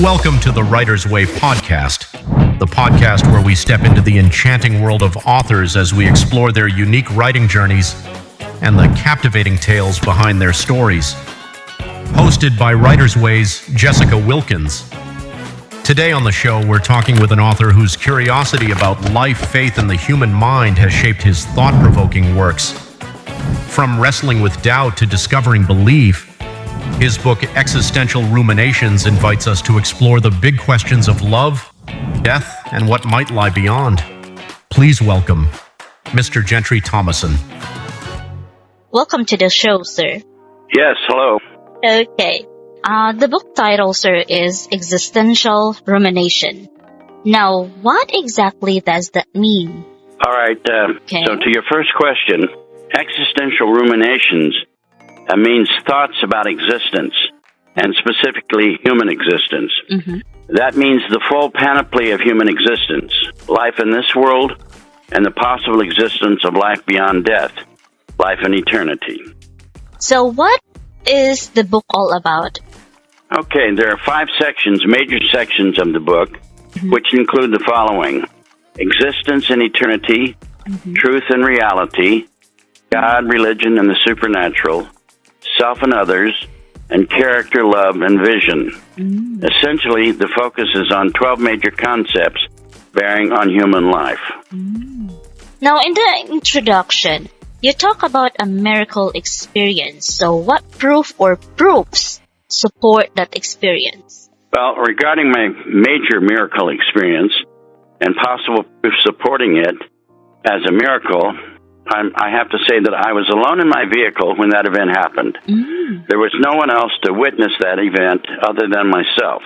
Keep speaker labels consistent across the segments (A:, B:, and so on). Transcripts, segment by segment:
A: Welcome to the Writer's Way podcast, the podcast where we step into the enchanting world of authors as we explore their unique writing journeys and the captivating tales behind their stories. Hosted by Writer's Way's Jessica Wilkins. Today on the show, we're talking with an author whose curiosity about life, faith, and the human mind has shaped his thought-provoking works. From wrestling with doubt to discovering belief, his book, Existential Ruminations, invites us to explore the big questions of love, death, and what might lie beyond. Please welcome Mr. Gentry Thomason.
B: Welcome to the show, sir.
C: Yes, hello.
B: Okay. The book title, sir, is Existential Rumination. Now, what exactly does that mean?
C: All right. So to your first question, existential ruminations means thoughts about existence, and specifically human existence.
B: Mm-hmm.
C: That means the full panoply of human existence, life in this world, and the possible existence of life beyond death, life in eternity.
B: So what is the book all about?
C: Okay, there are 5 sections, major sections of the book, which include the following: existence and eternity, truth and reality, God, religion, and the supernatural, self and others, and character, love, and vision. Essentially, the focus is on 12 major concepts bearing on human life.
B: Now, in the introduction, you talk about a miracle experience. So what proof or proofs support that experience?
C: Well, regarding my major miracle experience and possible proof supporting it as a miracle, I have to say that I was alone in my vehicle when that event happened. There was no one else to witness that event other than myself.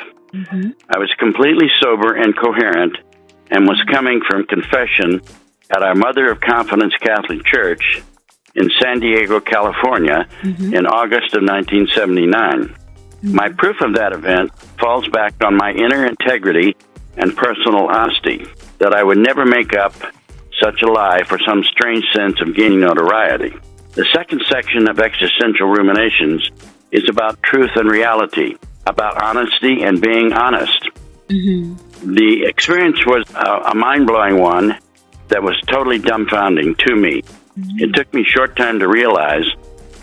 C: I was completely sober and coherent and was coming from confession at our Mother of Confidence Catholic Church in San Diego, California, in August of 1979. My proof of that event falls back on my inner integrity and personal honesty, that I would never make up such a lie for some strange sense of gaining notoriety. The second section of Existential Ruminations is about truth and reality, about honesty and being honest. The experience was a mind-blowing one that was totally dumbfounding to me. It took me a short time to realize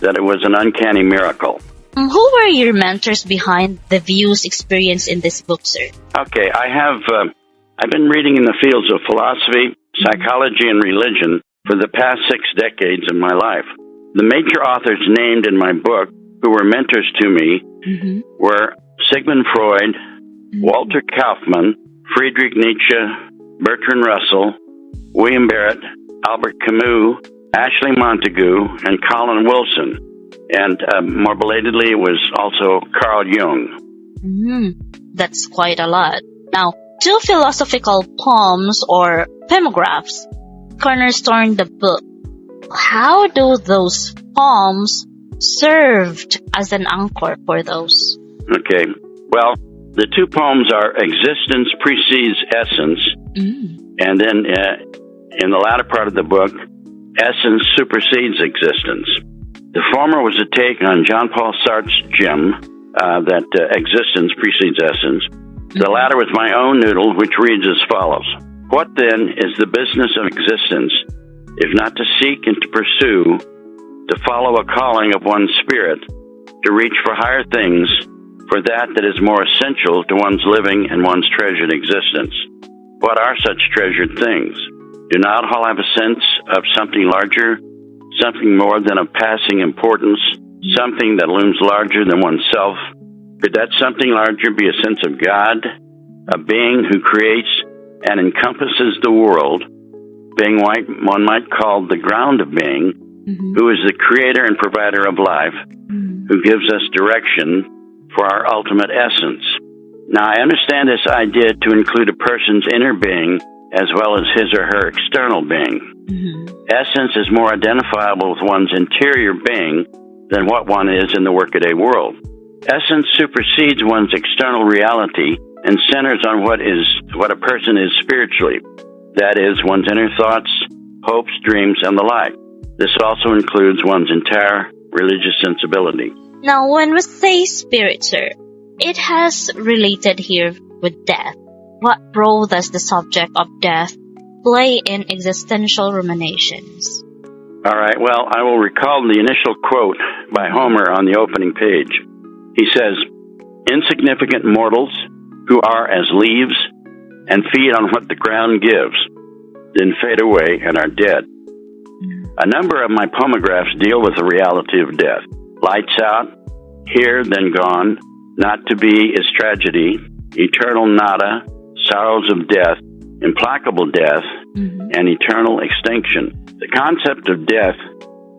C: that it was an uncanny miracle.
B: Who were your mentors behind the views experienced in this book, sir?
C: Okay, I've been reading in the fields of philosophy, psychology, and religion for the past 6 decades of my life. The major authors named in my book who were mentors to me were Sigmund Freud, Walter Kaufmann, Friedrich Nietzsche, Bertrand Russell, William Barrett, Albert Camus, Ashley Montagu, and Colin Wilson. And more belatedly, it was also Carl Jung.
B: That's quite a lot. Now, 2 philosophical poems or poemographs cornerstone the book. How do those poems served as an anchor for those?
C: Okay, well, the 2 poems are Existence Precedes Essence, and then in the latter part of the book, Essence Supersedes Existence. The former was a take on Jean-Paul Sartre's gem, that existence precedes essence. The latter was my own noodle, which reads as follows. What then is the business of existence, if not to seek and to pursue, to follow a calling of one's spirit, to reach for higher things, for that is more essential to one's living and one's treasured existence? What are such treasured things? Do not all have a sense of something larger, something more than of passing importance, something that looms larger than oneself? Could that something larger be a sense of God, a being who creates and encompasses the world, being one might call the ground of being, who is the creator and provider of life, who gives us direction for our ultimate essence? Now, I understand this idea to include a person's inner being as well as his or her external being. Essence is more identifiable with one's interior being than what one is in the workaday world. Essence supersedes one's external reality and centers on what a person is spiritually. That is, one's inner thoughts, hopes, dreams, and the like. This also includes one's entire religious sensibility.
B: Now, when we say spirit, sir, it has related here with death. What role does the subject of death play in existential ruminations?
C: All right, well, I will recall the initial quote by Homer on the opening page. He says, "Insignificant mortals who are as leaves and feed on what the ground gives, then fade away and are dead." A number of my poemographs deal with the reality of death. Lights out, here then gone, not to be is tragedy, eternal nada, sorrows of death, implacable death, and eternal extinction. The concept of death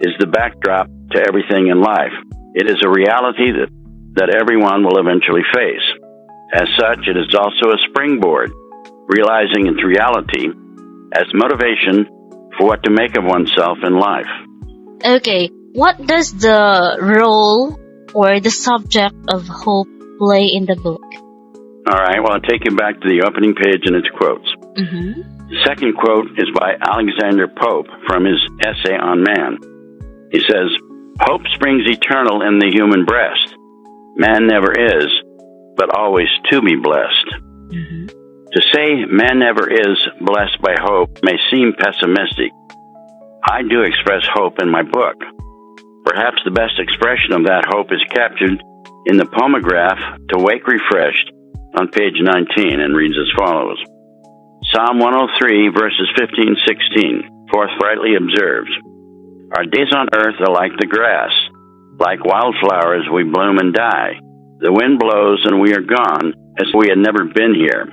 C: is the backdrop to everything in life. It is a reality that everyone will eventually face. As such, it is also a springboard, realizing its reality as motivation for what to make of oneself in life.
B: Okay, what does the role or the subject of hope play in the book?
C: All right, well, I'll take you back to the opening page and its quotes. The second quote is by Alexander Pope from his essay on man. He says, "Hope springs eternal in the human breast. Man never is, but always to be blessed." To say man never is blessed by hope may seem pessimistic. I do express hope in my book. Perhaps the best expression of that hope is captured in the poemograph "To Wake Refreshed" on page 19, and reads as follows. Psalm 103, verses 15-16, forthrightly observes, "Our days on earth are like the grass. Like wildflowers we bloom and die. The wind blows and we are gone, as we had never been here."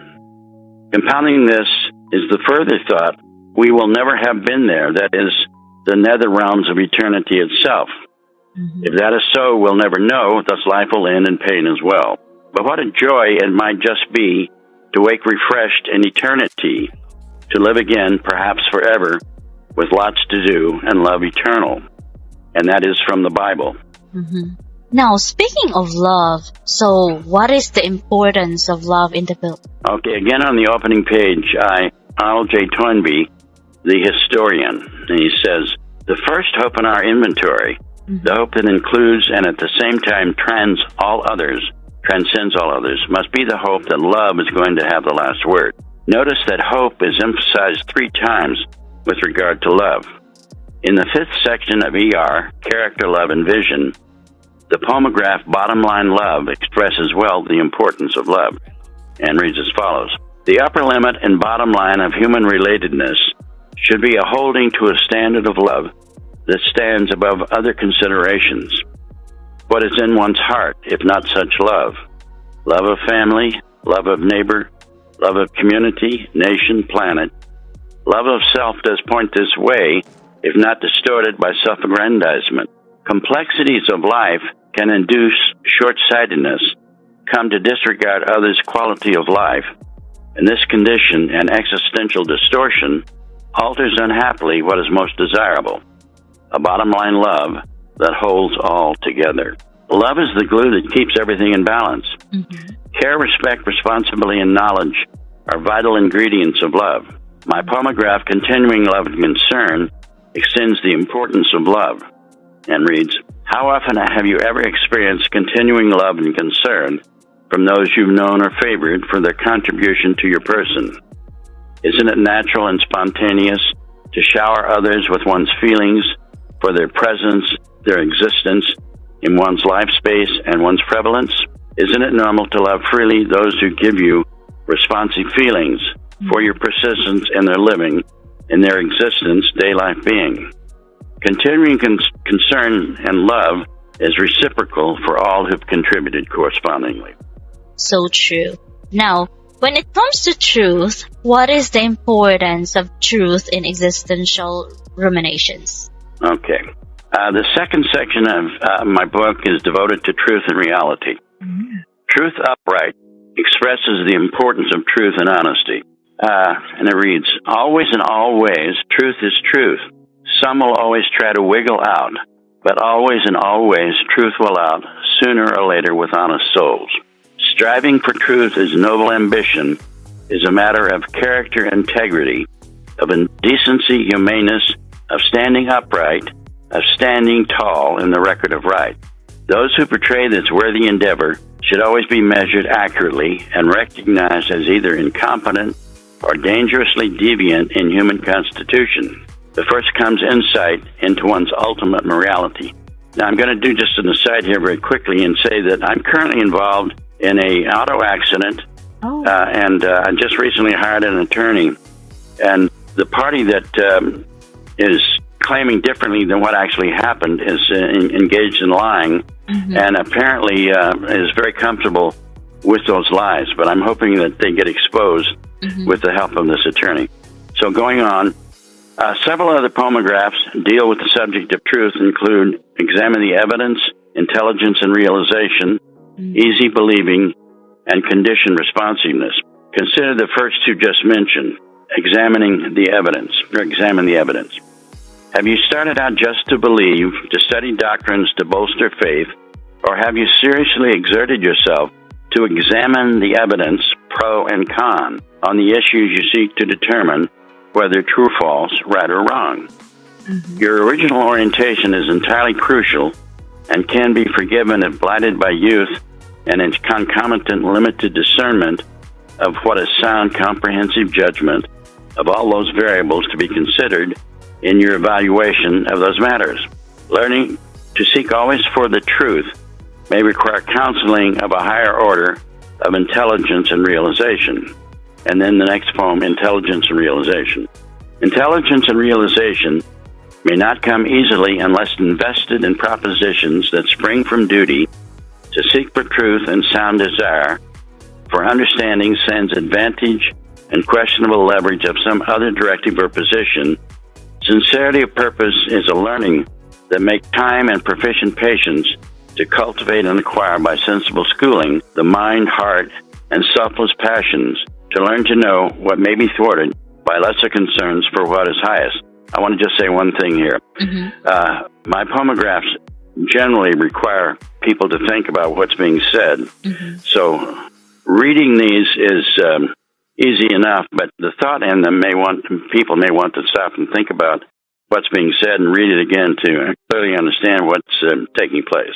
C: Compounding this is the further thought, we will never have been there, that is, the nether realms of eternity itself. If that is so, we'll never know, thus life will end in pain as well. But what a joy it might just be to wake refreshed in eternity, to live again, perhaps forever, with lots to do and love eternal. And that is from the Bible.
B: Now, speaking of love, so what is the importance of love in the book?
C: Okay, again on the opening page, Arnold J. Toynbee, the historian, and he says, "The first hope in our inventory, the hope that includes and at the same time transcends all others, must be the hope that love is going to have the last word." Notice that hope is emphasized 3 times with regard to love. In the 5th section of ER, Character, Love, and Vision, the poemograph Bottom Line Love expresses well the importance of love, and reads as follows. "The upper limit and bottom line of human relatedness should be a holding to a standard of love that stands above other considerations. What is in one's heart, if not such love? Love of family, love of neighbor, love of community, nation, planet. Love of self does point this way, if not distorted by self-aggrandizement. Complexities of life can induce short-sightedness, come to disregard others' quality of life, and this condition and existential distortion alters unhappily what is most desirable, a bottom-line love that holds all together. Love is the glue that keeps everything in balance. Care, respect, responsibility, and knowledge are vital ingredients of love. My poemograph, Continuing Love and Concern, extends the importance of love, and reads, "How often have you ever experienced continuing love and concern from those you've known or favored for their contribution to your person? Isn't it natural and spontaneous to shower others with one's feelings for their presence, their existence in one's life space and one's prevalence? Isn't it normal to love freely those who give you responsive feelings for your persistence in their living, in their existence, day-life being? Continuing concern and love is reciprocal for all who've contributed correspondingly."
B: So true. Now, when it comes to truth, what is the importance of truth in existential ruminations?
C: Okay. The second section of my book is devoted to truth and reality. Truth upright expresses the importance of truth and honesty. And it reads, "Always in all ways, truth is truth. Some will always try to wiggle out, but always in all ways, truth will out, sooner or later with honest souls. Striving for truth is noble ambition, is a matter of character integrity, of indecency, humaneness, of standing upright, of standing tall in the record of right. Those who portray this worthy endeavor should always be measured accurately and recognized as either incompetent or dangerously deviant in human constitution. The first comes insight into one's ultimate morality. Now, I'm going to do just an aside here very quickly and say that I'm currently involved in an auto accident, and I just recently hired an attorney. And the party that is claiming differently than what actually happened is engaged in lying, and apparently is very comfortable with those lies. But I'm hoping that they get exposed with the help of this attorney. So going on, several other poemographs deal with the subject of truth, include examine the evidence, intelligence and realization, easy believing, and conditioned responsiveness. Consider the first two just mentioned, examine the evidence. Have you started out just to believe, to study doctrines to bolster faith, or have you seriously exerted yourself to examine the evidence, pro and con, on the issues you seek to determine whether true, false, right, or wrong? Your original orientation is entirely crucial and can be forgiven if blighted by youth and its concomitant limited discernment of what is sound, comprehensive judgment of all those variables to be considered in your evaluation of those matters. Learning to seek always for the truth may require counseling of a higher order of intelligence and realization. And then the next poem, Intelligence and Realization. Intelligence and realization may not come easily unless invested in propositions that spring from duty to seek for truth and sound desire for understanding sans advantage and questionable leverage of some other directive or position. Sincerity of purpose is a learning that makes time and proficient patience to cultivate and acquire by sensible schooling the mind, heart, and selfless passions to learn to know what may be thwarted by lesser concerns for what is highest. I want to just say one thing here. My poemographs generally require people to think about what's being said. So reading these is easy enough, but the thought in them people may want to stop and think about what's being said and read it again to clearly understand what's taking place.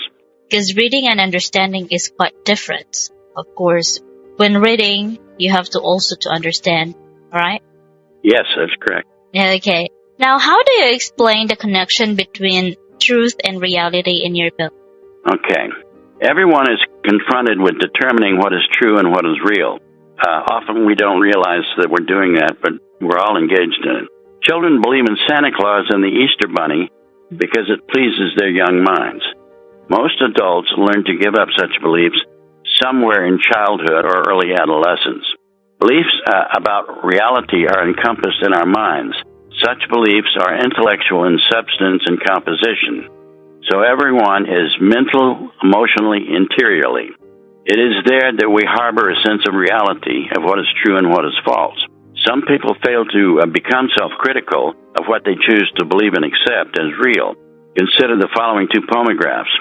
B: Because reading and understanding is quite different. Of course, when reading, you have to also to understand, right?
C: Yes, that's correct.
B: Okay. Now, how do you explain the connection between truth and reality in your book?
C: Okay. Everyone is confronted with determining what is true and what is real. Often we don't realize that we're doing that, but we're all engaged in it. Children believe in Santa Claus and the Easter Bunny because it pleases their young minds. Most adults learn to give up such beliefs somewhere in childhood or early adolescence. Beliefs about reality are encompassed in our minds. Such beliefs are intellectual in substance and composition. So everyone is mental, emotionally, interiorly. It is there that we harbor a sense of reality of what is true and what is false. Some people fail to become self-critical of what they choose to believe and accept as real. Consider the following two poemographs.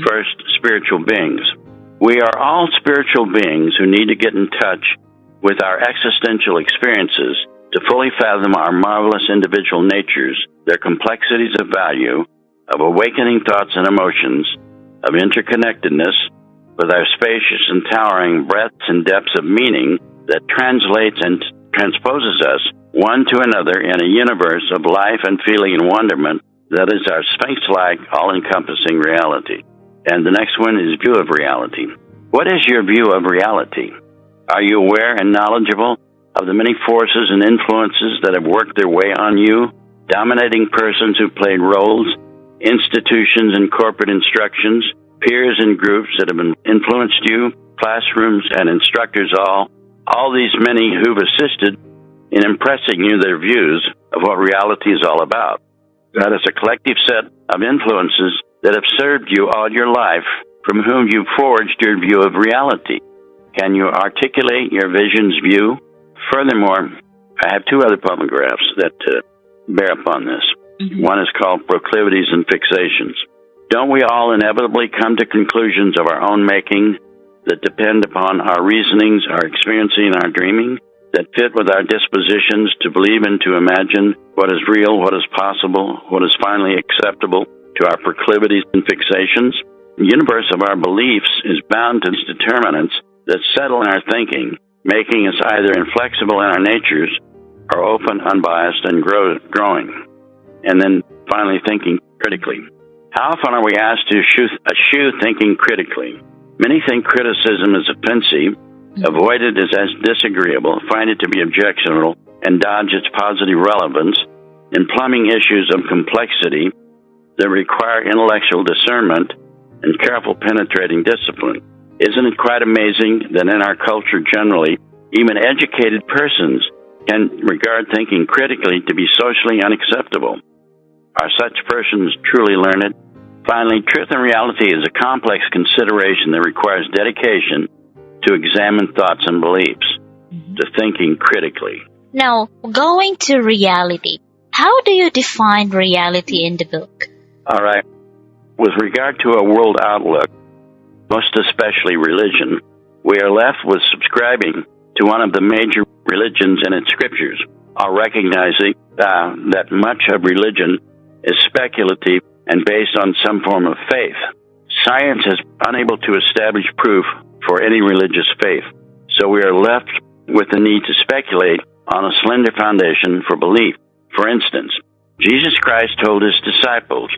C: First, spiritual beings. We are all spiritual beings who need to get in touch with our existential experiences to fully fathom our marvelous individual natures, their complexities of value, of awakening thoughts and emotions, of interconnectedness, with our spacious and towering breadths and depths of meaning that translates and transposes us one to another in a universe of life and feeling and wonderment that is our sphinx-like, all-encompassing reality. And the next one is view of reality. What is your view of reality? Are you aware and knowledgeable of the many forces and influences that have worked their way on you, dominating persons who played roles, institutions and corporate instructions, peers and groups that have influenced you, classrooms and instructors, all these many who've assisted in impressing you their views of what reality is all about? That is a collective set of influences that have served you all your life, from whom you forged your view of reality. Can you articulate your vision's view? Furthermore, I have two other poemographs that bear upon this. One is called Proclivities and Fixations. Don't we all inevitably come to conclusions of our own making that depend upon our reasonings, our experiencing, our dreaming, that fit with our dispositions to believe and to imagine what is real, what is possible, what is finally acceptable to our proclivities and fixations? universe of our beliefs is bound to these determinants that settle in our thinking, making us either inflexible in our natures or open, unbiased, and growing. And then finally, thinking critically. How often are we asked to eschew thinking critically? Many think criticism is offensive, avoid it as disagreeable, find it to be objectionable, and dodge its positive relevance in plumbing issues of complexity that require intellectual discernment and careful penetrating discipline. Isn't it quite amazing that in our culture generally, even educated persons can regard thinking critically to be socially unacceptable? Are such persons truly learned? Finally, truth and reality is a complex consideration that requires dedication to examine thoughts and beliefs, to thinking critically.
B: Now, going to reality, how do you define reality in the book?
C: All right. With regard to a world outlook, most especially religion, we are left with subscribing to one of the major religions in its scriptures, while recognizing that much of religion is speculative and based on some form of faith. Science is unable to establish proof for any religious faith, so we are left with the need to speculate on a slender foundation for belief. For instance, Jesus Christ told his disciples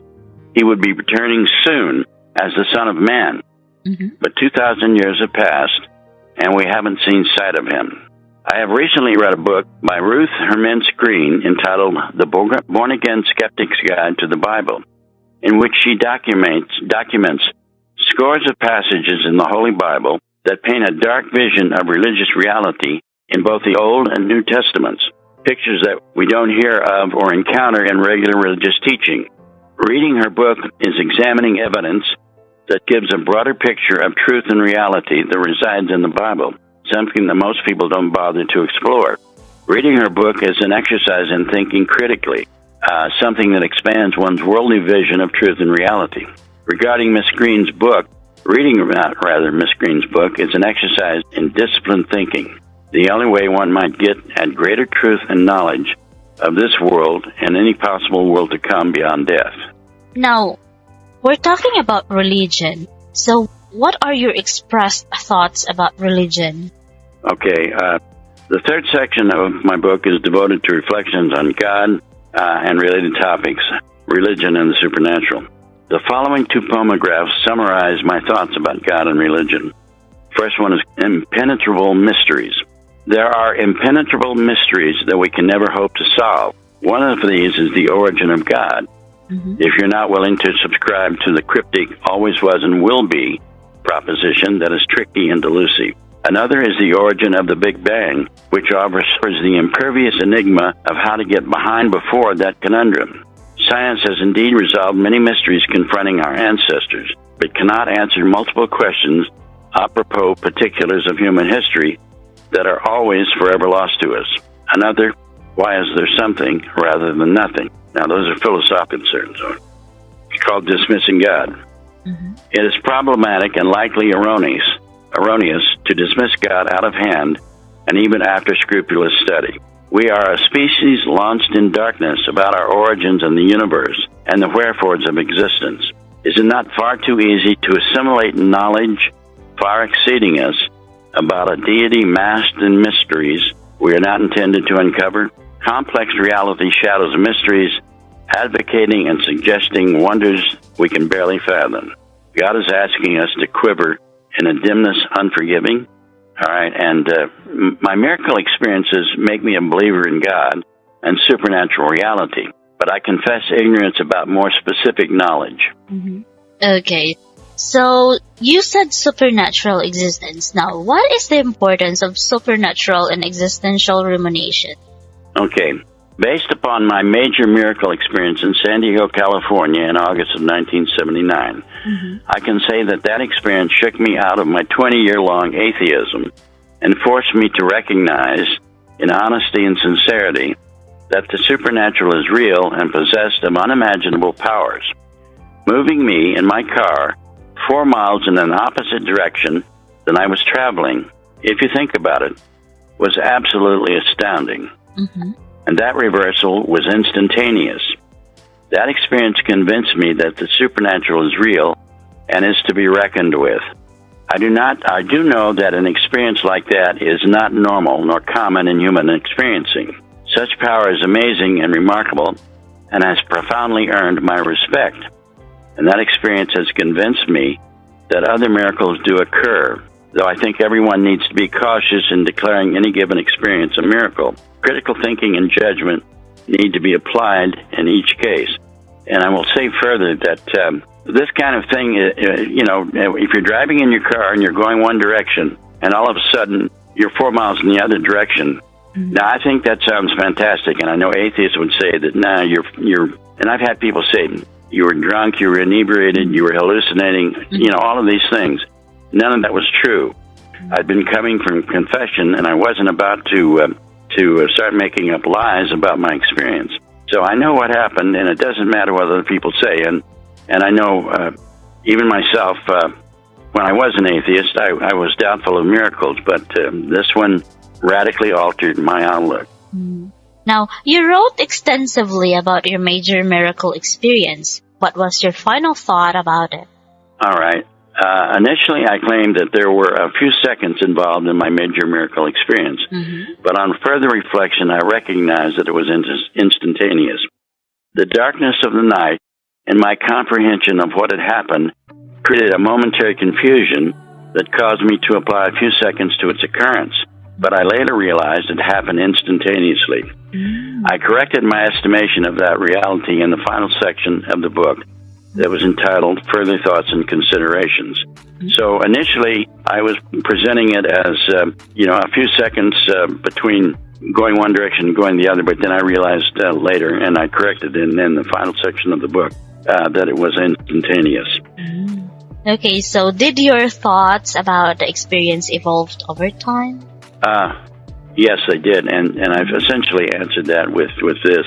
C: he would be returning soon as the Son of Man. But 2,000 years have passed, and we haven't seen sight of him. I have recently read a book by Ruth Hermance Green entitled The Born-Again Skeptic's Guide to the Bible, in which she documents scores of passages in the Holy Bible that paint a dark vision of religious reality in both the Old and New Testaments, pictures that we don't hear of or encounter in regular religious teaching. Reading her book is examining evidence that gives a broader picture of truth and reality that resides in the Bible, something that most people don't bother to explore. Reading her book is an exercise in thinking critically, something that expands one's worldly vision of truth and reality. Regarding Miss Green's book, Miss Green's book is an exercise in disciplined thinking, the only way one might get at greater truth and knowledge of this world and any possible world to come beyond death.
B: Now, we're talking about religion. So, what are your expressed thoughts about religion?
C: Okay, the third section of my book is devoted to reflections on God and related topics, religion and the supernatural. The following two poemographs summarize my thoughts about God and religion. First one is Impenetrable Mysteries. There are impenetrable mysteries that we can never hope to solve. One of these is the origin of God. If you're not willing to subscribe to the cryptic always was and will be proposition that is tricky and delusive. Another is the origin of the Big Bang, which offers the impervious enigma of how to get behind before that conundrum. Science has indeed resolved many mysteries confronting our ancestors, but cannot answer multiple questions apropos particulars of human history that are always forever lost to us. Another, why is there something rather than nothing? Now, those are philosophical concerns. It's called dismissing God. It is problematic and likely erroneous to dismiss God out of hand and even after scrupulous study. We are a species launched in darkness about our origins in the universe and the wherefores of existence. Is it not far too easy to assimilate knowledge far exceeding us about a deity masked in mysteries we are not intended to uncover? Complex reality shadows mysteries, advocating and suggesting wonders we can barely fathom. God is asking us to quiver in a dimness unforgiving. All right, and my miracle experiences make me a believer in God and supernatural reality, but I confess ignorance about more specific knowledge.
B: Okay, so you said supernatural existence. Now, what is the importance of supernatural and existential rumination?
C: Okay, based upon my major miracle experience in San Diego, California in August of 1979, I can say that experience shook me out of my 20-year-long atheism and forced me to recognize, in honesty and sincerity, that the supernatural is real and possessed of unimaginable powers, moving me in my car 4 miles in an opposite direction than I was traveling. If you think about it, was absolutely astounding. And that reversal was instantaneous. That experience convinced me that the supernatural is real and is to be reckoned with. I do know that an experience like that is not normal nor common in human experiencing. Such power is amazing and remarkable and has profoundly earned my respect. And that experience has convinced me that other miracles do occur, though I think everyone needs to be cautious in declaring any given experience a miracle. Critical thinking and judgment need to be applied in each case. And I will say further that this kind of thing, if you're driving in your car and you're going one direction, and all of a sudden you're 4 miles in the other direction, now I think that sounds fantastic. And I know atheists would say that, you're, and I've had people say, you were drunk, you were inebriated, you were hallucinating, all of these things. None of that was true. I'd been coming from confession, and I wasn't about to start making up lies about my experience. So I know what happened, and it doesn't matter what other people say. And I know, even myself, when I was an atheist, I was doubtful of miracles, but this one radically altered my outlook.
B: Now, you wrote extensively about your major miracle experience. What was your final thought about it?
C: All right. Initially, I claimed that there were a few seconds involved in my major miracle experience, but on further reflection, I recognized that it was instantaneous. The darkness of the night and my comprehension of what had happened created a momentary confusion that caused me to apply a few seconds to its occurrence, but I later realized it happened instantaneously. I corrected my estimation of that reality in the final section of the book that was entitled Further Thoughts and Considerations. So initially, I was presenting it as, a few seconds between going one direction and going the other, but then I realized later, and I corrected in the final section of the book, that it was instantaneous.
B: Okay, so did your thoughts about the experience evolve over time?
C: Yes, they did, and I've essentially answered that with this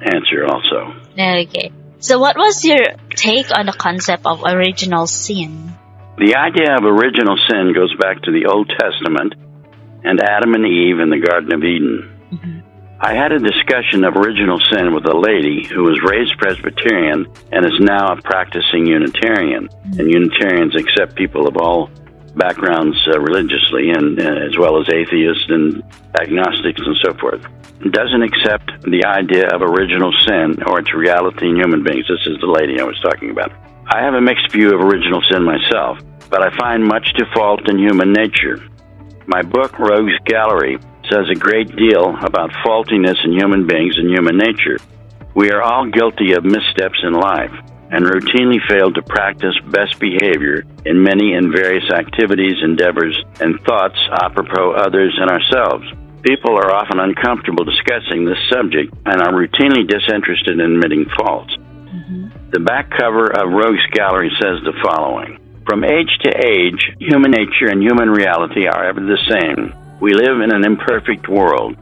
C: answer also.
B: Okay. So what was your take on the concept of original sin?
C: The idea of original sin goes back to the Old Testament and Adam and Eve in the Garden of Eden. I had a discussion of original sin with a lady who was raised Presbyterian and is now a practicing Unitarian. And Unitarians accept people of all backgrounds religiously, and as well as atheists and agnostics and so forth. Doesn't accept the idea of original sin or its reality in human beings. This is the lady I was talking about. I have a mixed view of original sin myself, but I find much to fault in human nature. My book, Rogues Gallery, says a great deal about faultiness in human beings and human nature. We are all guilty of missteps in life and routinely fail to practice best behavior in many and various activities, endeavors, and thoughts apropos others and ourselves. People are often uncomfortable discussing this subject and are routinely disinterested in admitting faults. The back cover of Rogues Gallery says the following: from age to age, human nature and human reality are ever the same. We live in an imperfect world.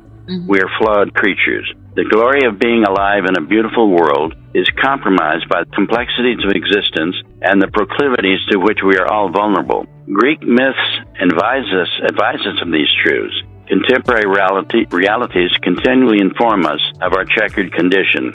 C: We are flawed creatures. The glory of being alive in a beautiful world is compromised by the complexities of existence and the proclivities to which we are all vulnerable. Greek myths advise us of these truths. Contemporary realities continually inform us of our checkered condition.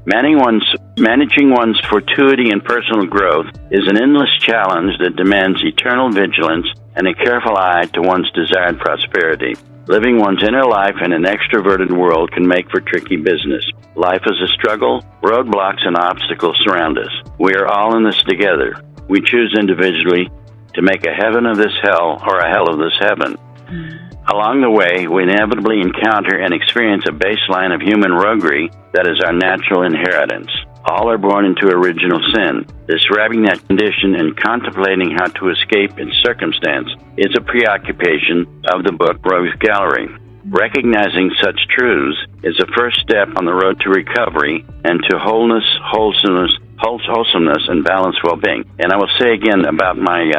C: Managing one's fortuity and personal growth is an endless challenge that demands eternal vigilance and a careful eye to one's desired prosperity. Living one's inner life in an extroverted world can make for tricky business. Life is a struggle. Roadblocks and obstacles surround us. We are all in this together. We choose individually to make a heaven of this hell or a hell of this heaven. Along the way, we inevitably encounter and experience a baseline of human roguery that is our natural inheritance. All are born into original sin. Describing that condition and contemplating how to escape its circumstance is a preoccupation of the book Rogues Gallery. Recognizing such truths is a first step on the road to recovery and to wholesomeness, and balanced well-being. And I will say again about my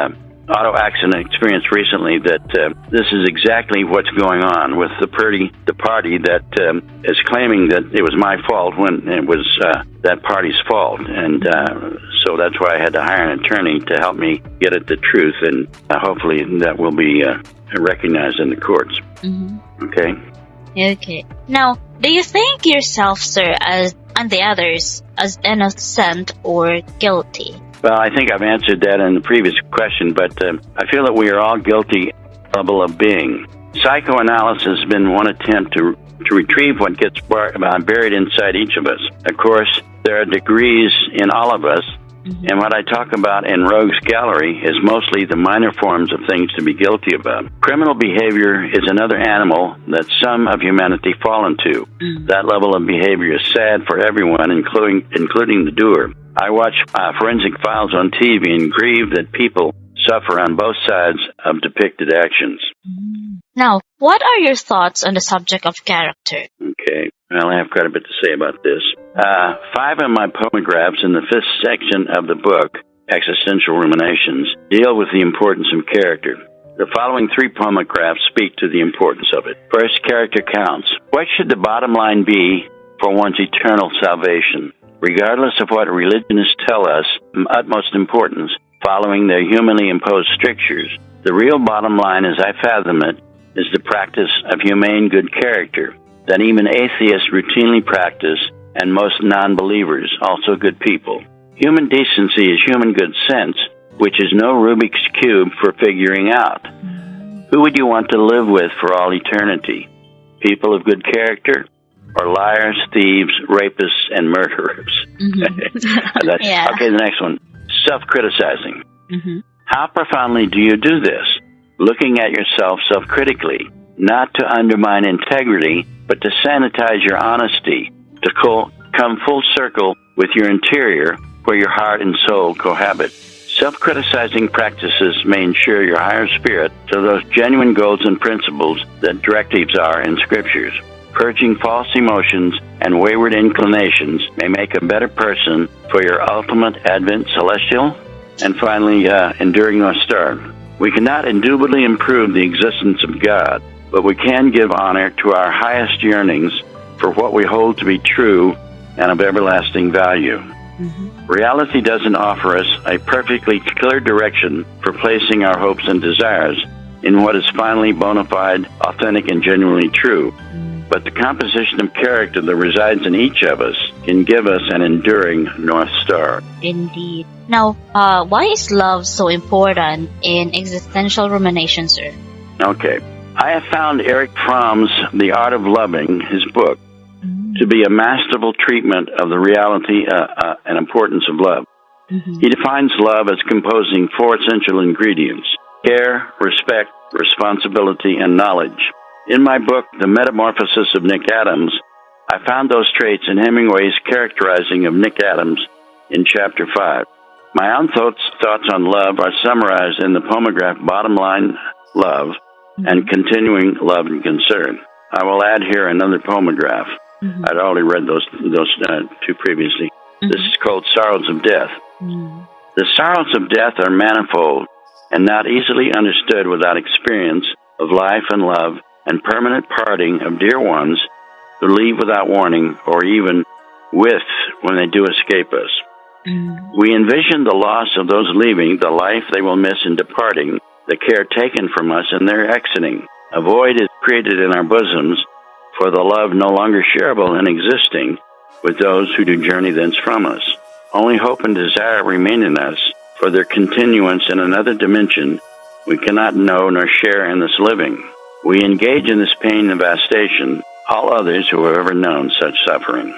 C: auto accident experience recently that this is exactly what's going on with the party that is claiming that it was my fault when it was that party's fault. And so that's why I had to hire an attorney to help me get at the truth, and hopefully that will be recognized in the courts. Okay.
B: Now, do you think yourself, sir, as and the others as innocent or guilty?
C: Well, I think I've answered that in the previous question, but I feel that we are all guilty level of being. Psychoanalysis has been one attempt to retrieve what gets buried inside each of us. Of course, there are degrees in all of us, and what I talk about in Rogue's Gallery is mostly the minor forms of things to be guilty about. Criminal behavior is another animal that some of humanity fall into. That level of behavior is sad for everyone, including the doer. I watch forensic files on TV and grieve that people suffer on both sides of depicted actions.
B: Now, what are your thoughts on the subject of character?
C: Okay, well, I have quite a bit to say about this. 5 of my poemographs in the 5th section of the book, Existential Ruminations, deal with the importance of character. The following 3 poemographs speak to the importance of it. First, character counts. What should the bottom line be for one's eternal salvation? Regardless of what religionists tell us, utmost importance, following their humanly imposed strictures, the real bottom line, as I fathom it, is the practice of humane good character that even atheists routinely practice, and most non-believers, also good people. Human decency is human good sense, which is no Rubik's Cube for figuring out. Who would you want to live with for all eternity? People of good character? Or liars, thieves, rapists, and murderers?
B: Yeah.
C: Okay, the next one. Self-criticizing. How profoundly do you do this? Looking at yourself self-critically, not to undermine integrity, but to sanitize your honesty, to come full circle with your interior where your heart and soul cohabit. Self-criticizing practices may ensure your higher spirit to those genuine goals and principles that directives are in scriptures. Purging false emotions and wayward inclinations may make a better person for your ultimate advent celestial. And finally, enduring North Star. We cannot indubitably improve the existence of God, but we can give honor to our highest yearnings for what we hold to be true and of everlasting value. Reality doesn't offer us a perfectly clear direction for placing our hopes and desires in what is finally bona fide, authentic, and genuinely true. But the composition of character that resides in each of us can give us an enduring North Star.
B: Indeed. Now, why is love so important in Existential Ruminations, sir?
C: Okay. I have found Eric Fromm's The Art of Loving, his book, to be a masterful treatment of the reality and importance of love. He defines love as composing 4 essential ingredients: care, respect, responsibility, and knowledge. In my book, The Metamorphosis of Nick Adams, I found those traits in Hemingway's characterizing of Nick Adams in Chapter 5. My own thoughts on love are summarized in the poemograph Bottom Line Love and Continuing Love and Concern. I will add here another poemograph. I'd already read those 2 previously. This is called Sorrows of Death. The sorrows of death are manifold and not easily understood without experience of life and love and permanent parting of dear ones who leave without warning or even with when they do escape us. We envision the loss of those leaving, the life they will miss in departing, the care taken from us in their exiting. A void is created in our bosoms for the love no longer shareable and existing with those who do journey thence from us. Only hope and desire remain in us for their continuance in another dimension we cannot know nor share in this living. We engage in this pain and devastation, all others who have ever known such suffering.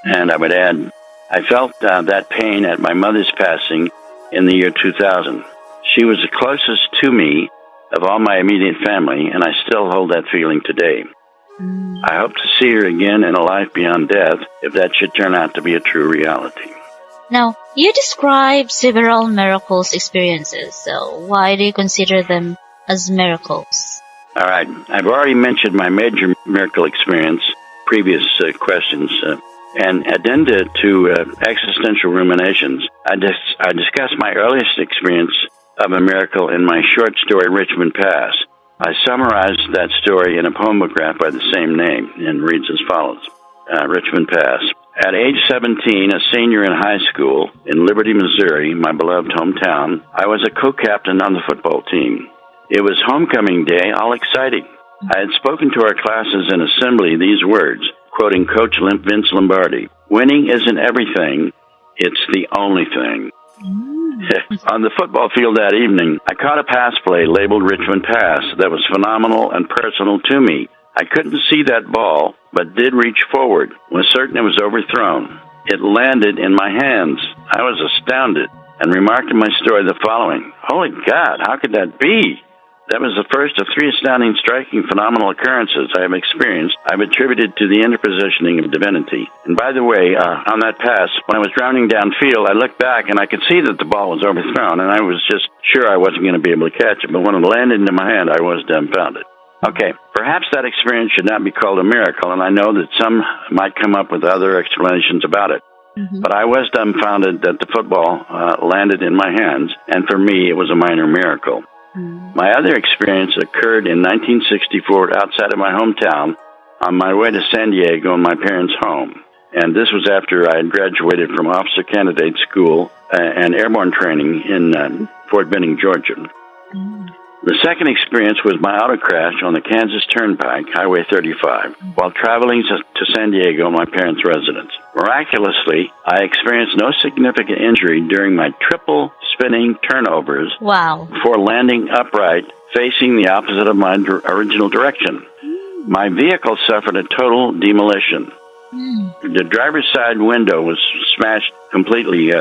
C: And I would add, I felt that pain at my mother's passing in the year 2000. She was the closest to me of all my immediate family, and I still hold that feeling today. I hope to see her again in a life beyond death, if that should turn out to be a true reality.
B: Now, you describe several miracles experiences, so why do you consider them as miracles?
C: All right. I've already mentioned my major miracle experience, previous questions, and addenda to Existential Ruminations. I discussed my earliest experience of a miracle in my short story, Richmond Pass. I summarized that story in a poemograph by the same name, and reads as follows. Richmond Pass. At age 17, a senior in high school in Liberty, Missouri, my beloved hometown, I was a co-captain on the football team. It was homecoming day, all exciting. I had spoken to our classes in assembly these words, quoting Coach Vince Lombardi. Winning isn't everything, it's the only thing. On the football field that evening, I caught a pass play labeled Richmond Pass that was phenomenal and personal to me. I couldn't see that ball, but did reach forward, was certain it was overthrown. It landed in my hands. I was astounded and remarked in my story the following: "Holy God, how could that be?" That was the first of three astounding, striking, phenomenal occurrences I have experienced. I've attributed to the interpositioning of divinity. And by the way, on that pass, when I was rounding downfield, I looked back and I could see that the ball was overthrown, and I was just sure I wasn't going to be able to catch it. But when it landed into my hand, I was dumbfounded. Okay, perhaps that experience should not be called a miracle, and I know that some might come up with other explanations about it. But I was dumbfounded that the football landed in my hands, and for me, it was a minor miracle. My other experience occurred in 1964 outside of my hometown on my way to San Diego in my parents' home. And this was after I had graduated from Officer Candidate School and airborne training in Fort Benning, Georgia. The second experience was my auto crash on the Kansas Turnpike, Highway 35, while traveling to San Diego, my parents' residence. Miraculously, I experienced no significant injury during my triple spinning turnovers before landing upright, facing the opposite of my original direction. My vehicle suffered a total demolition. The driver's side window was smashed completely,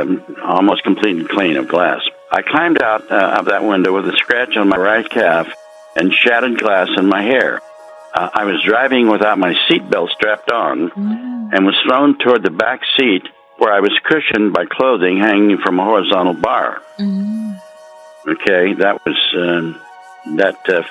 C: almost completely clean of glass. I climbed out of that window with a scratch on my right calf and shattered glass in my hair. I was driving without my seatbelt strapped on and was thrown toward the back seat where I was cushioned by clothing hanging from a horizontal bar. Okay, that was that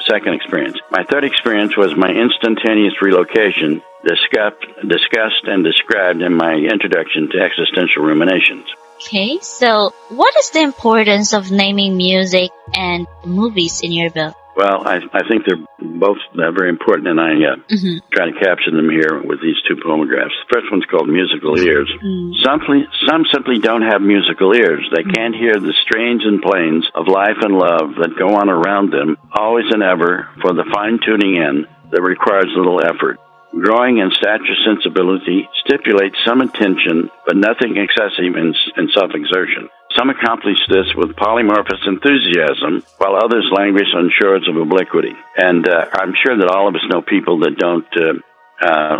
C: second experience. My third experience was my instantaneous relocation, discussed and described in my introduction to Existential Ruminations.
B: Okay, so what is the importance of naming music and movies in your book?
C: Well, I think they're both very important, and I try to capture them here with these two poemographs. The first one's called Musical Ears. Some simply don't have musical ears. They can't hear the strains and plains of life and love that go on around them, always and ever, for the fine-tuning in that requires little effort. Growing in stature sensibility stipulates some attention, but nothing excessive in self-exertion. Some accomplish this with polymorphous enthusiasm, while others languish on shores of obliquity. And I'm sure that all of us know people that don't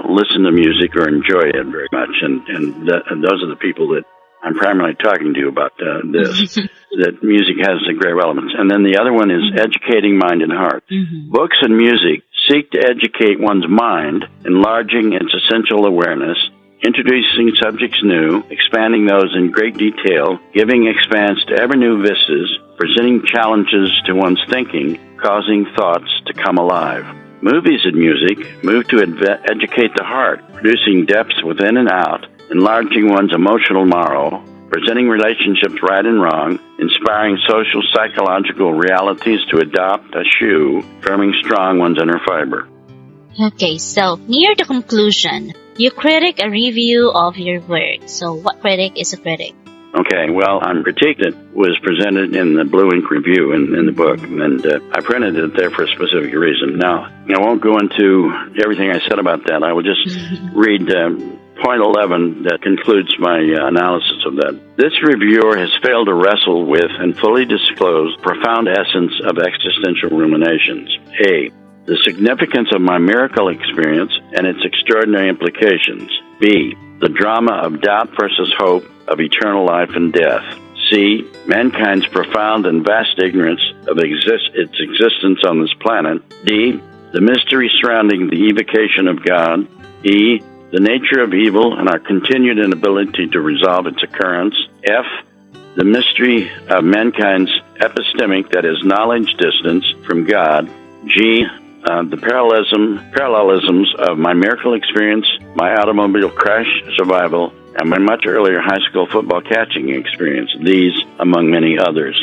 C: listen to music or enjoy it very much, and those are the people that I'm primarily talking to you about this, that music has a great relevance. And then the other one is educating mind and heart. Books and music seek to educate one's mind, enlarging its essential awareness, introducing subjects new, expanding those in great detail, giving expanse to ever new vistas, presenting challenges to one's thinking, causing thoughts to come alive. Movies and music move to educate the heart, producing depths within and out, enlarging one's emotional marrow, presenting relationships right and wrong, inspiring social psychological realities to adopt, eschew, firming strong one's inner fiber.
B: Okay, so near the conclusion, you critic a review of your work. So what critic is a critic?
C: Okay, well, I'm critique that was presented in the Blue Ink Review in the book, and I printed it there for a specific reason. Now, I won't go into everything I said about that. I will just read point 11 that concludes my analysis of that. This reviewer has failed to wrestle with and fully disclose the profound essence of existential ruminations. A, the significance of my miracle experience and its extraordinary implications. B, the drama of doubt versus hope, of eternal life and death. C, mankind's profound and vast ignorance of its existence on this planet. D, the mystery surrounding the evocation of God. E, the nature of evil and our continued inability to resolve its occurrence. F, the mystery of mankind's epistemic, that is, knowledge distance from God. G, the parallelisms of my miracle experience, my automobile crash survival, and my much earlier high school football catching experience, these among many others.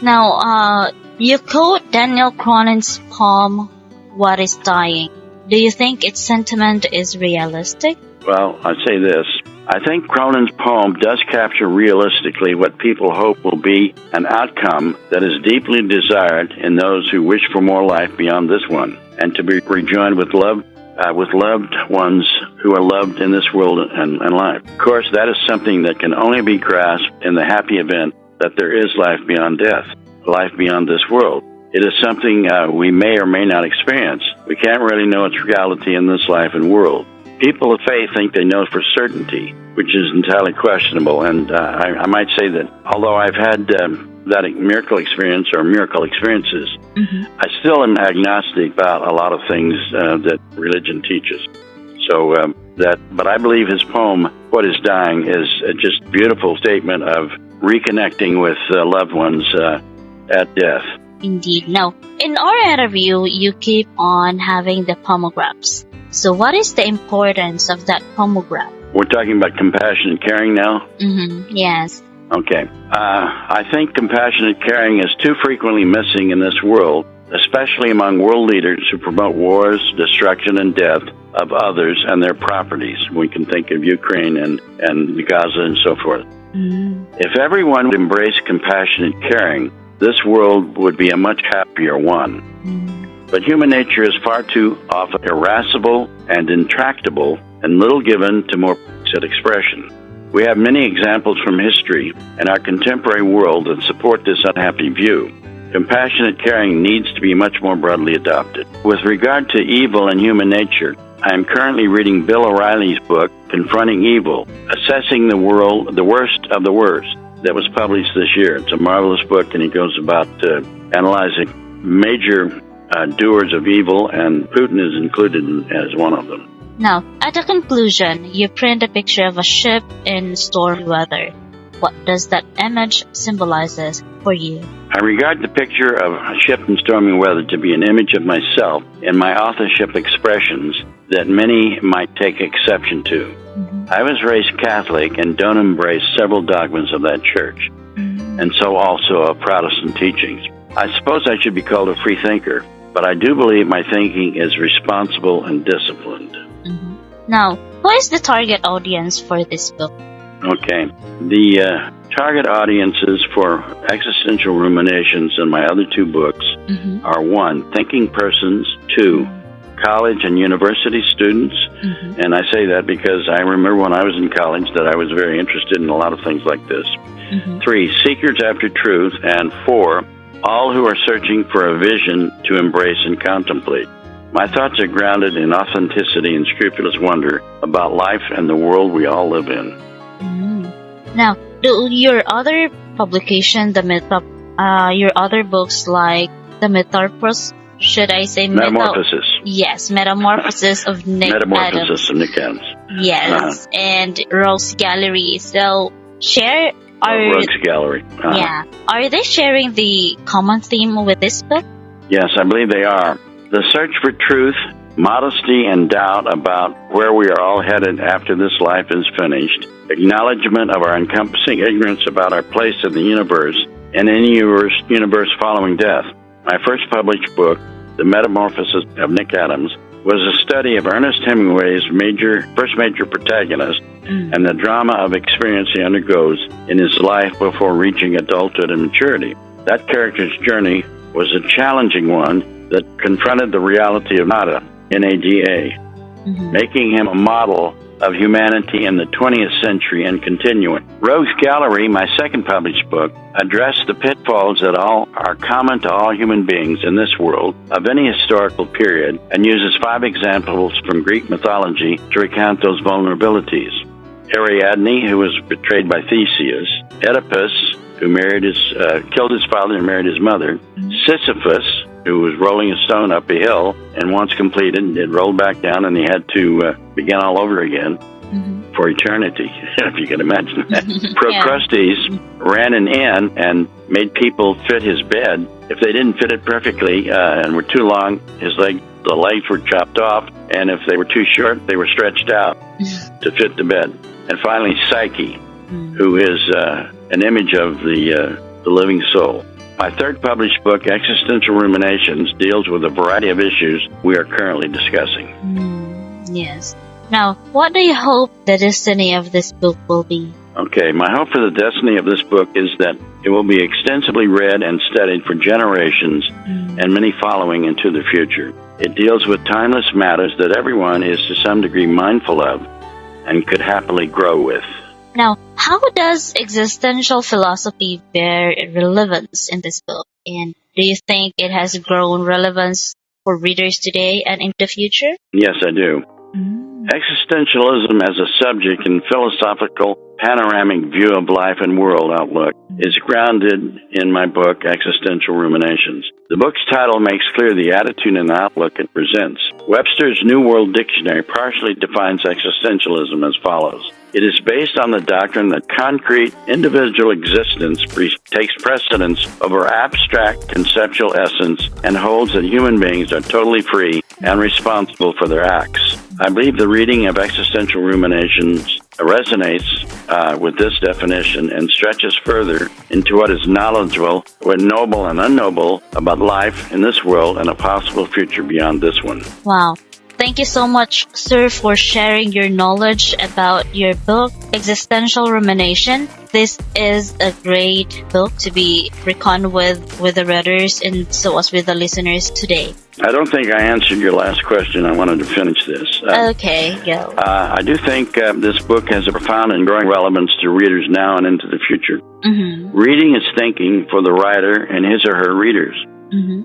B: Now, you quote Daniel Cronin's poem, What is Dying? Do you think its sentiment is realistic?
C: Well, I'd say this. I think Cronin's poem does capture realistically what people hope will be an outcome that is deeply desired in those who wish for more life beyond this one, and to be rejoined with loved with loved ones who are loved in this world and life. Of course, that is something that can only be grasped in the happy event that there is life beyond death, life beyond this world. It is something we may or may not experience. We can't really know its reality in this life and world. People of faith think they know for certainty, which is entirely questionable. And I might say that although I've had that miracle experience or miracle experiences, I still am agnostic about a lot of things that religion teaches. So but I believe his poem, What is Dying, is just a beautiful statement of reconnecting with loved ones at death.
B: Indeed. Now, in our interview, you keep on having the pomographs. So what is the importance of that pomograph?
C: We're talking about compassionate caring now?
B: Yes.
C: Okay. I think compassionate caring is too frequently missing in this world, especially among world leaders who promote wars, destruction, and death of others and their properties. We can think of Ukraine and Gaza and so forth. If everyone would embrace compassionate caring, this world would be a much happier one. But human nature is far too often irascible and intractable and little given to more set expression. We have many examples from history and our contemporary world that support this unhappy view. Compassionate caring needs to be much more broadly adopted. With regard to evil and human nature, I am currently reading Bill O'Reilly's book, Confronting Evil, Assessing the World, the Worst of the Worst, that was published this year. It's a marvelous book, and he goes about analyzing major doers of evil, and Putin is included as one of them.
B: Now, at the conclusion, you print a picture of a ship in stormy weather. What does that image symbolizes for you?
C: I regard the picture of a ship in stormy weather to be an image of myself and my authorship expressions that many might take exception to. I was raised Catholic and don't embrace several dogmas of that church, and so also of Protestant teachings. I suppose I should be called a free thinker, but I do believe my thinking is responsible and disciplined.
B: Now, who is the target audience for this book?
C: Okay. The target audiences for Existential Ruminations and my other two books are 1, thinking persons, 2, college and university students, and I say that because I remember when I was in college that I was very interested in a lot of things like this. 3, seekers after truth, and 4, all who are searching for a vision to embrace and contemplate. My thoughts are grounded in authenticity and scrupulous wonder about life and the world we all live in.
B: Now, do your other publication, your other books like the Metamorphosis, should I say
C: Metamorphosis?
B: Yes, Metamorphosis of Nick Adams.
C: Metamorphosis of Nick Adams.
B: Yes, and Rogues Gallery. So, share our...
C: Rogues Gallery.
B: Yeah. Are they sharing the common theme with this book?
C: Yes, I believe they are. The search for truth, modesty, and doubt about where we are all headed after this life is finished, acknowledgement of our encompassing ignorance about our place in the universe and any universe following death. My first published book, The Metamorphosis of Nick Adams, was a study of Ernest Hemingway's first major protagonist and the drama of experience he undergoes in his life before reaching adulthood and maturity. That character's journey was a challenging one that confronted the reality of nada, N-A-D-A, making him a model of humanity in the 20th century and continuing. Rogues Gallery, my second published book, addressed the pitfalls that are common to all human beings in this world of any historical period and uses 5 examples from Greek mythology to recount those vulnerabilities. Ariadne, who was betrayed by Theseus, Oedipus, who killed his father and married his mother, Sisyphus, who was rolling a stone up a hill, and once completed, it rolled back down, and he had to begin all over again for eternity, if you can imagine that. Procrustes ran an inn and made people fit his bed. If they didn't fit it perfectly and were too long, the legs were chopped off, and if they were too short, they were stretched out to fit the bed. And finally, Psyche, who is an image of the living soul. My third published book, Existential Ruminations, deals with a variety of issues we are currently discussing.
B: Yes. Now, what do you hope the destiny of this book will be?
C: Okay, my hope for the destiny of this book is that It will be extensively read and studied for generations and many following into the future. It deals with timeless matters that everyone is to some degree mindful of and could happily grow with.
B: Now, how does existential philosophy bear relevance in this book? And do you think it has grown relevance for readers today and in the future?
C: Yes, I do. Existentialism as a subject and philosophical panoramic view of life and world outlook is grounded in my book, Existential Ruminations. The book's title makes clear the attitude and outlook it presents. Webster's New World Dictionary partially defines existentialism as follows. It is based on the doctrine that concrete individual existence takes precedence over abstract conceptual essence and holds that human beings are totally free and responsible for their acts. I believe the reading of Existential Ruminations resonates with this definition and stretches further into what is knowledgeable, what noble and unknoble about life in this world and a possible future beyond this one.
B: Wow. Thank you so much, sir, for sharing your knowledge about your book, Existential Rumination. This is a great book to be reckoned with the readers and so as with the listeners today.
C: I don't think I answered your last question. I wanted to finish this.
B: Okay, go.
C: I do think this book has a profound and growing relevance to readers now and into the future. Reading is thinking for the writer and his or her readers.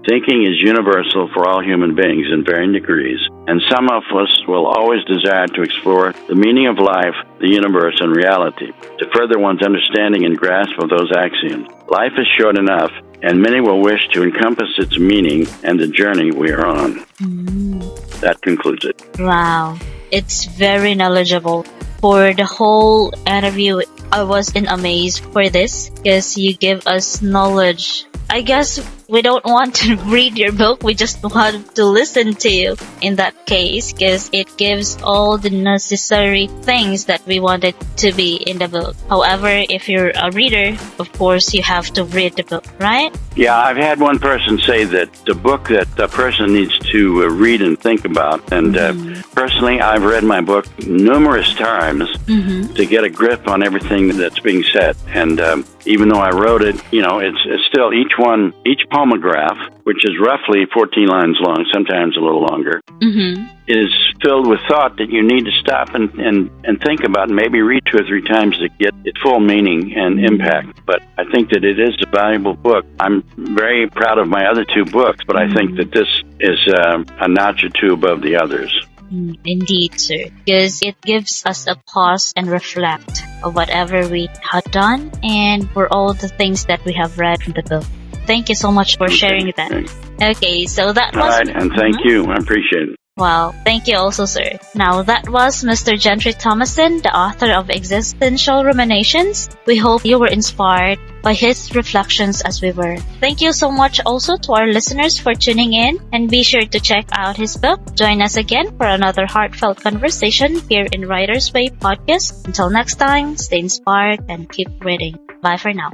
C: Thinking is universal for all human beings in varying degrees, and some of us will always desire to explore the meaning of life, the universe, and reality, to further one's understanding and grasp of those axioms. Life is short enough, and many will wish to encompass its meaning and the journey we are on. That concludes it.
B: Wow. It's very knowledgeable. For the whole interview, I was in amaze for this because you give us knowledge. I guess we don't want to read your book, we just want to listen to you in that case because it gives all the necessary things that we wanted to be in the book. However, if you're a reader, of course you have to read the book, right?
C: Yeah, I've had one person say that the book that a person needs to read and think about, and personally I've read my book numerous times to get a grip on everything that's being said, and even though I wrote it, it's still each pomograph, which is roughly 14 lines long, sometimes a little longer, is filled with thought that you need to stop and think about and maybe read 2 or 3 times to get its full meaning and impact. But I think that it is a valuable book. I'm very proud of my other 2 books, but I think that this is a notch or 2 above the others.
B: Indeed, sir, because it gives us a pause and reflect of whatever we have done and for all the things that we have read from the book. Thank you so much for sharing that. Okay, so that was...
C: All right, and thank you. I appreciate it.
B: Wow, thank you also, sir. Now, that was Mr. Gentry Thomason, the author of Existential Ruminations. We hope you were inspired by his reflections as we were. Thank you so much also to our listeners for tuning in, and be sure to check out his book. Join us again for another heartfelt conversation here in Writer's Way Podcast. Until next time, stay inspired and keep reading. Bye for now.